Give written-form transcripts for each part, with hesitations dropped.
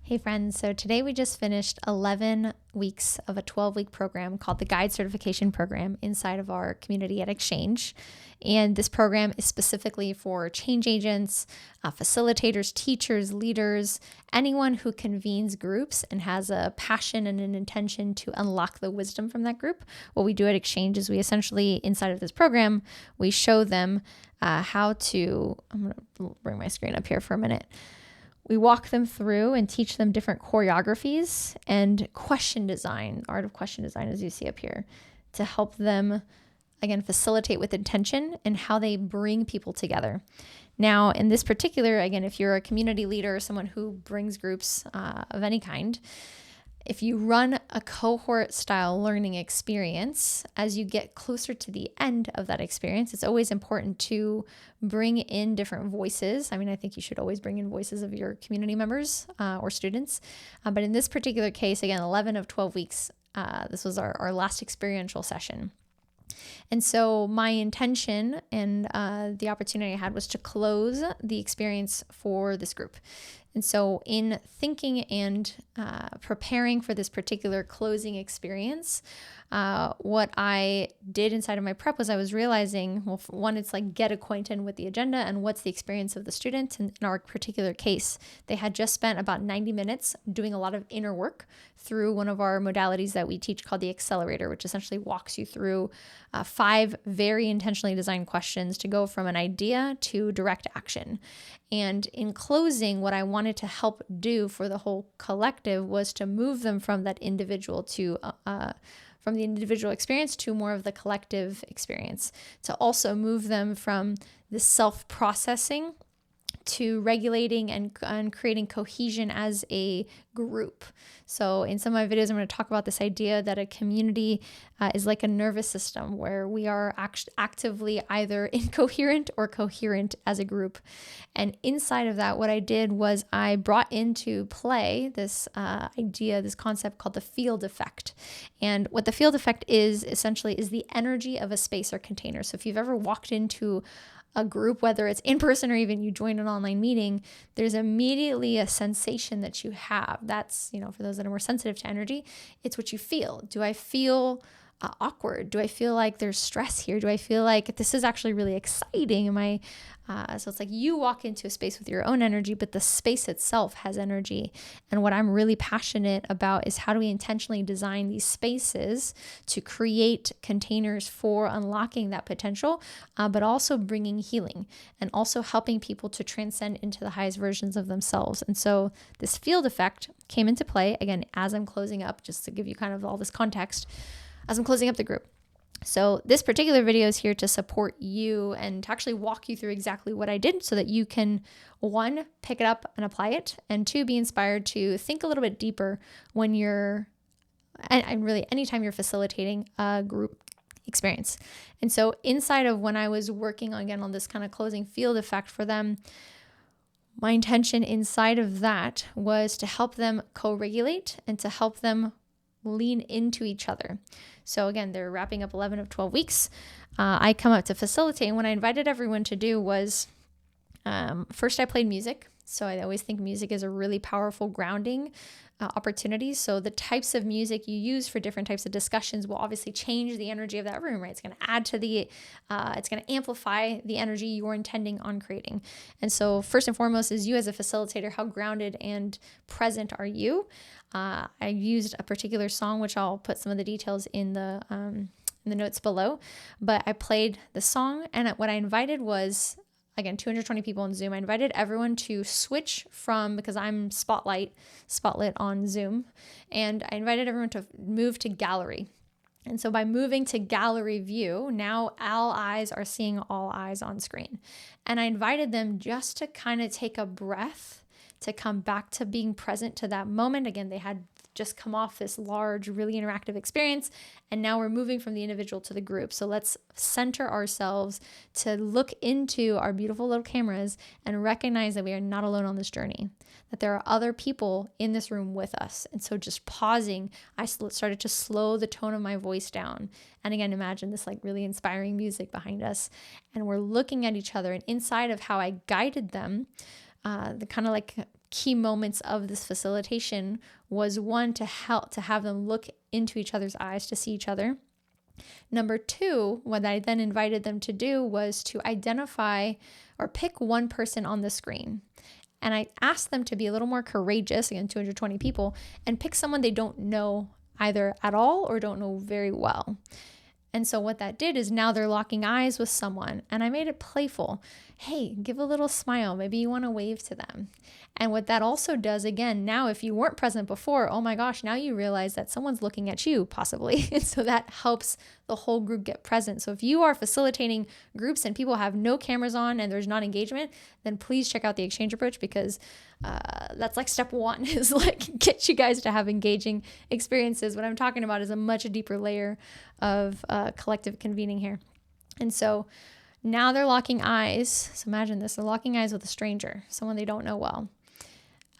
Hey friends, so today we just finished 11 weeks of a 12-week program called the Guide Certification Program inside of our community at Xchange. And this program is specifically for change agents, facilitators, teachers, leaders, anyone who convenes groups and has a passion and an intention to unlock the wisdom from that group. What we do at Xchange is we essentially, inside of this program, we show them how to, I'm going to bring my screen up here for a minute. We walk them through and teach them different choreographies and question design, art of question design, as you see up here, to help them, again, facilitate with intention and how they bring people together. Now, in this particular, again, if you're a community leader or someone who brings groups of any kind, if you run a cohort style learning experience, as you get closer to the end of that experience, it's always important to bring in different voices. I mean, I think you should always bring in voices of your community members or students. But in this particular case, again, 11 of 12 weeks, this was our last experiential session. And so my intention and the opportunity I had was to close the experience for this group. And so in thinking and preparing for this particular closing experience, what I did inside of my prep was I was realizing, well, for one, it's like get acquainted with the agenda and what's the experience of the student. And in our particular case, they had just spent about 90 minutes doing a lot of inner work through one of our modalities that we teach called the accelerator, which essentially walks you through 5 very intentionally designed questions to go from an idea to direct action. And in closing, what I wanted to help do for the whole collective was to move them from that individual to from the individual experience to more of the collective experience, to also move them from the self-processing to regulating and creating cohesion as a group. So in some of my videos, I'm going to talk about this idea that a community is like a nervous system where we are actively either incoherent or coherent as a group. And inside of that, what I did was I brought into play this idea, this concept called the field effect. And what the field effect is essentially is the energy of a space or container. So if you've ever walked into a group, whether it's in person or even you join an online meeting, there's immediately a sensation that you have. That's, for those that are more sensitive to energy, it's what you feel. Do I feel awkward? Do I feel like there's stress here? Do I feel like this is actually really exciting? So it's like you walk into a space with your own energy, but the space itself has energy. And what I'm really passionate about is how do we intentionally design these spaces to create containers for unlocking that potential, but also bringing healing and also helping people to transcend into the highest versions of themselves. And so this field effect came into play, again, as I'm closing up, just to give you kind of all this context, as I'm closing up the group. So this particular video is here to support you and to actually walk you through exactly what I did so that you can, 1, pick it up and apply it, and 2, be inspired to think a little bit deeper when and really anytime you're facilitating a group experience. And so inside of when I was working again on this kind of closing field effect for them, my intention inside of that was to help them co-regulate and to help them lean into each other. So again, they're wrapping up 11 of 12 weeks. I come up to facilitate, and what I invited everyone to do was, first I played music. So I always think music is a really powerful grounding opportunity. So the types of music you use for different types of discussions will obviously change the energy of that room, right? It's going to add to it's going to amplify the energy you're intending on creating. And so first and foremost is you as a facilitator, how grounded and present are you? I used a particular song, which I'll put some of the details in the notes below, but I played the song, and what I invited was, again, 220 people on Zoom. I invited everyone to switch from, because I'm spotlit on Zoom, and I invited everyone to move to gallery. And so by moving to gallery view, now all eyes are seeing all eyes on screen. And I invited them just to kind of take a breath, to come back to being present to that moment. Again, they had just come off this large, really interactive experience, and now we're moving from the individual to the group. So let's center ourselves to look into our beautiful little cameras and recognize that we are not alone on this journey, that there are other people in this room with us. And so just pausing, I started to slow the tone of my voice down. And again, imagine this like really inspiring music behind us. And we're looking at each other, and inside of how I guided them, the kind of like key moments of this facilitation was, one, to have them look into each other's eyes to see each other. Number two, what I then invited them to do was to identify or pick one person on the screen. And I asked them to be a little more courageous, again, 220 people, and pick someone they don't know either at all or don't know very well. And so what that did is now they're locking eyes with someone, and I made it playful. Hey, give a little smile. Maybe you want to wave to them. And what that also does, again, now if you weren't present before, oh my gosh, now you realize that someone's looking at you possibly. And so that helps the whole group get present. So if you are facilitating groups and people have no cameras on and there's not engagement, then please check out the exchange approach, because that's like step one, is like get you guys to have engaging experiences. What I'm talking about is a much deeper layer of collective convening here. And so now they're locking eyes. So imagine this, they're locking eyes with a stranger, someone they don't know well.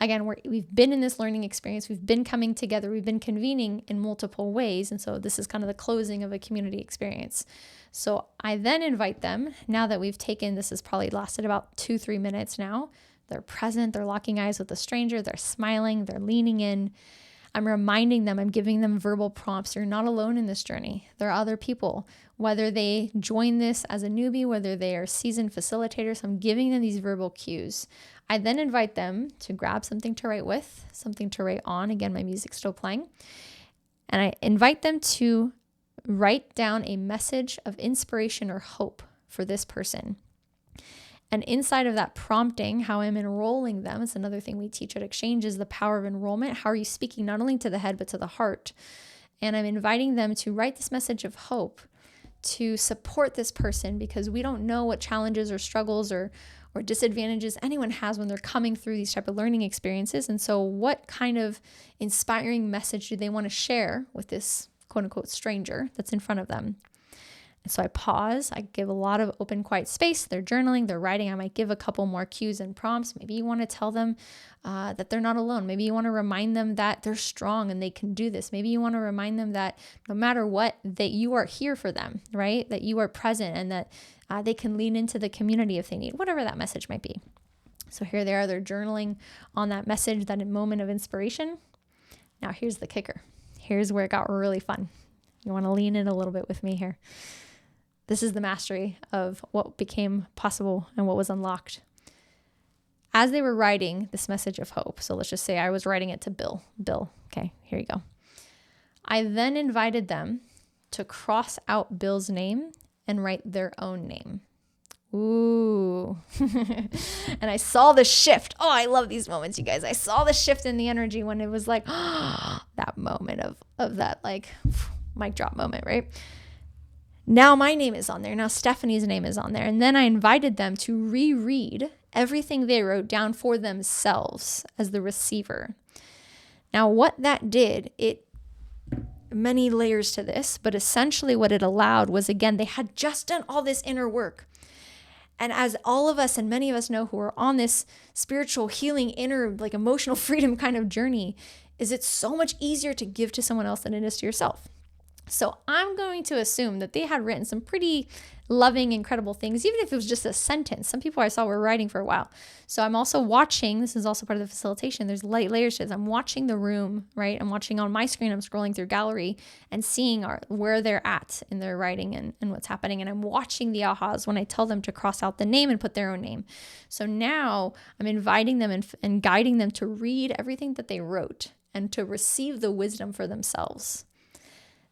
Again, we've been in this learning experience. We've been coming together. We've been convening in multiple ways. And so this is kind of the closing of a community experience. So I then invite them, now that we've taken, this has probably lasted about 2-3 minutes now. They're present. They're locking eyes with a stranger. They're smiling. They're leaning in. I'm reminding them, I'm giving them verbal prompts. You're not alone in this journey. There are other people, whether they join this as a newbie, whether they are seasoned facilitators. I'm giving them these verbal cues. I then invite them to grab something to write with, something to write on. Again, my music's still playing. And I invite them to write down a message of inspiration or hope for this person. And inside of that prompting, how I'm enrolling them, it's another thing we teach at Exchange, is the power of enrollment. How are you speaking not only to the head, but to the heart? And I'm inviting them to write this message of hope to support this person, because we don't know what challenges or struggles or disadvantages anyone has when they're coming through these type of learning experiences. And so what kind of inspiring message do they want to share with this quote unquote stranger that's in front of them? And so I pause, I give a lot of open, quiet space. They're journaling, they're writing. I might give a couple more cues and prompts. Maybe you want to tell them that they're not alone. Maybe you want to remind them that they're strong and they can do this. Maybe you want to remind them that no matter what, that you are here for them, right? That you are present and that they can lean into the community if they need, whatever that message might be. So here they are, they're journaling on that message, that moment of inspiration. Now here's the kicker. Here's where it got really fun. You want to lean in a little bit with me here. This is the mastery of what became possible and what was unlocked. As they were writing this message of hope, so let's just say I was writing it to Bill. Bill, okay, here you go. I then invited them to cross out Bill's name and write their own name. Ooh. And I saw the shift. Oh, I love these moments, you guys. I saw the shift in the energy when it was like that moment of that like mic drop moment, right? Now my name is on there. Now Stephanie's name is on there. And then I invited them to reread everything they wrote down for themselves as the receiver. Now what that did, many layers to this, but essentially what it allowed was, again, they had just done all this inner work. And as all of us and many of us know who are on this spiritual healing, inner, like emotional freedom kind of journey, is it's so much easier to give to someone else than it is to yourself. So I'm going to assume that they had written some pretty loving, incredible things, even if it was just a sentence. Some people I saw were writing for a while. So I'm also watching, this is also part of the facilitation, there's light layers to this. I'm watching the room, right? I'm watching on my screen, I'm scrolling through gallery and seeing where they're at in their writing and what's happening. And I'm watching the ahas when I tell them to cross out the name and put their own name. So now I'm inviting them and guiding them to read everything that they wrote and to receive the wisdom for themselves.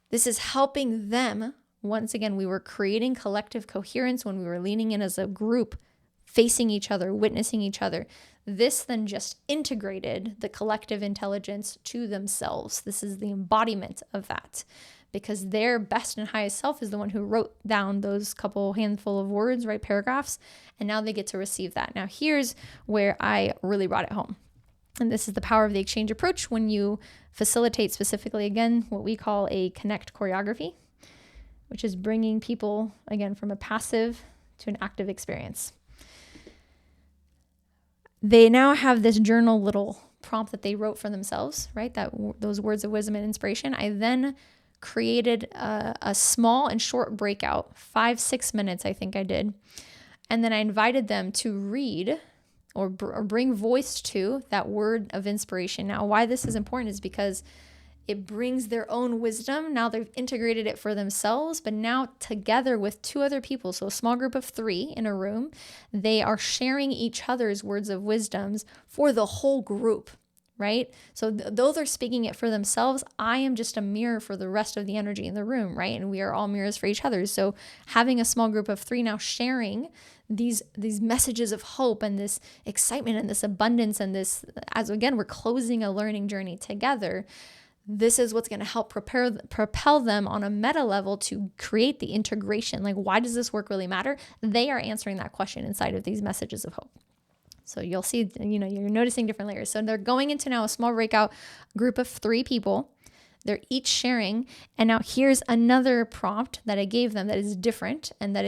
This is helping them. Once again, we were creating collective coherence when we were leaning in as a group, facing each other, witnessing each other. This then just integrated the collective intelligence to themselves. This is the embodiment of that, because their best and highest self is the one who wrote down those couple handful of words, right, paragraphs, and now they get to receive that. Now here's where I really brought it home. And this is the power of the exchange approach when you facilitate specifically, again, what we call a connect choreography, which is bringing people, again, from a passive to an active experience. They now have this journal little prompt that they wrote for themselves, right? Those words of wisdom and inspiration. I then created a small and short breakout, 5-6 minutes, I think I did. And then I invited them to read or bring voice to that word of inspiration. Now, why this is important is because it brings their own wisdom. Now they've integrated it for themselves, but now together with two other people, so a small group of 3 in a room, they are sharing each other's words of wisdoms for the whole group, right? So though they're speaking it for themselves, I am just a mirror for the rest of the energy in the room, right? And we are all mirrors for each other. So having a small group of 3 now sharing these messages of hope and this excitement and this abundance and this, as again, we're closing a learning journey together. This is what's going to help propel them on a meta level to create the integration. Like, why does this work really matter? They are answering that question inside of these messages of hope. So you'll see, you're noticing different layers. So they're going into now a small breakout group of 3 people. They're each sharing. And now here's another prompt that I gave them that is different and that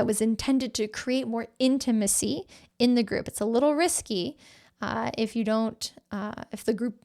was intended to create more intimacy in the group. It's a little risky if the group.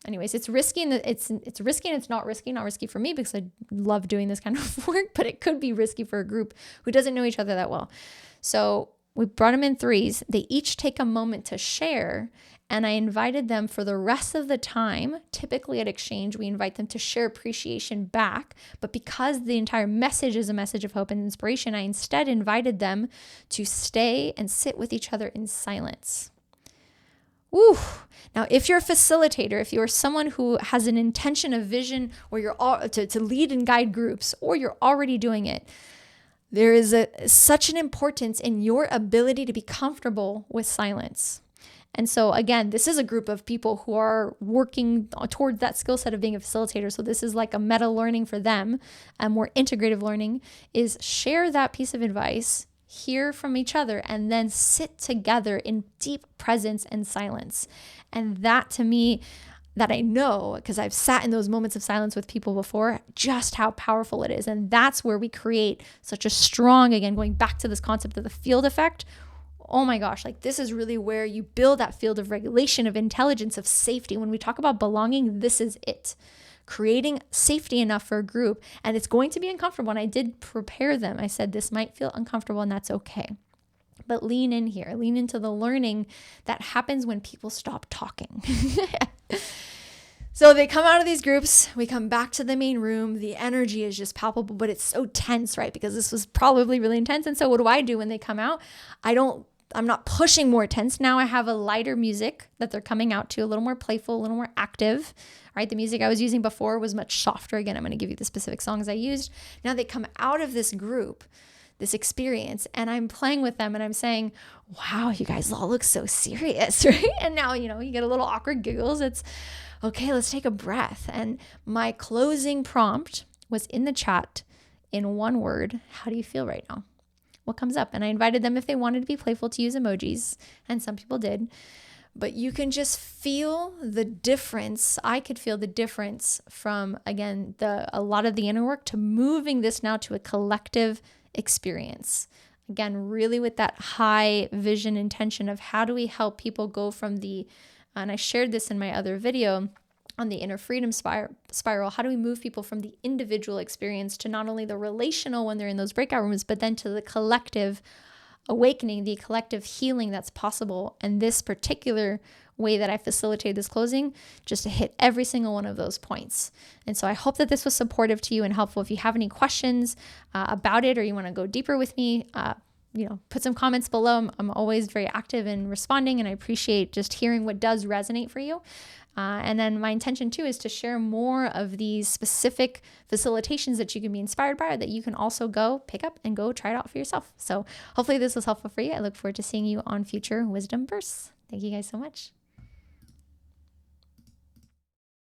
Anyways, it's risky and it's risky and it's not risky for me because I love doing this kind of work, but it could be risky for a group who doesn't know each other that well. So we brought them in 3s. They each take a moment to share, and I invited them for the rest of the time. Typically at Exchange, we invite them to share appreciation back, but because the entire message is a message of hope and inspiration, I instead invited them to stay and sit with each other in silence. Woo. Now, if you're a facilitator, if you're someone who has an intention, a vision, or you're to lead and guide groups, or you're already doing it, there is such an importance in your ability to be comfortable with silence. And so again, this is a group of people who are working towards that skill set of being a facilitator. So this is like a meta learning for them. A more integrative learning is share that piece of advice, hear from each other, and then sit together in deep presence and silence. And that, to me, that I know, because I've sat in those moments of silence with people before, just how powerful it is. And that's where we create such a strong, again, going back to this concept of the field effect. Oh my gosh, like this is really where you build that field of regulation, of intelligence, of safety. When we talk about belonging, this is it. Creating safety enough for a group. And it's going to be uncomfortable. And I did prepare them. I said, this might feel uncomfortable and that's okay. But lean in here, lean into the learning that happens when people stop talking. So they come out of these groups, we come back to the main room, the energy is just palpable, but it's so tense, right? Because this was probably really intense. And so what do I do when they come out? I'm not pushing more tense. Now I have a lighter music that they're coming out to, a little more playful, a little more active, right? The music I was using before was much softer. Again, I'm going to give you the specific songs I used. Now they come out of this group, this experience, and I'm playing with them and I'm saying, wow, you guys all look so serious, right? And now, you get a little awkward giggles. It's okay, let's take a breath. And my closing prompt was in the chat in one word. How do you feel right now? What comes up? And I invited them, if they wanted to be playful, to use emojis, and some people did. But you can just feel the difference. I could feel the difference from, again, a lot of the inner work to moving this now to a collective experience. Again, really with that high vision intention of how do we help people go from and I shared this in my other video on the inner freedom spiral. How do we move people from the individual experience to not only the relational when they're in those breakout rooms, but then to the collective awakening, the collective healing that's possible. And this particular way that I facilitated this closing just to hit every single one of those points. And so I hope that this was supportive to you and helpful. If you have any questions about it, or you want to go deeper with me, put some comments below. I'm always very active in responding, and I appreciate just hearing what does resonate for you. And then my intention too is to share more of these specific facilitations that you can be inspired by, or that you can also go pick up and go try it out for yourself. So hopefully this was helpful for you. I look forward to seeing you on future Wisdom Bursts. Thank you guys so much.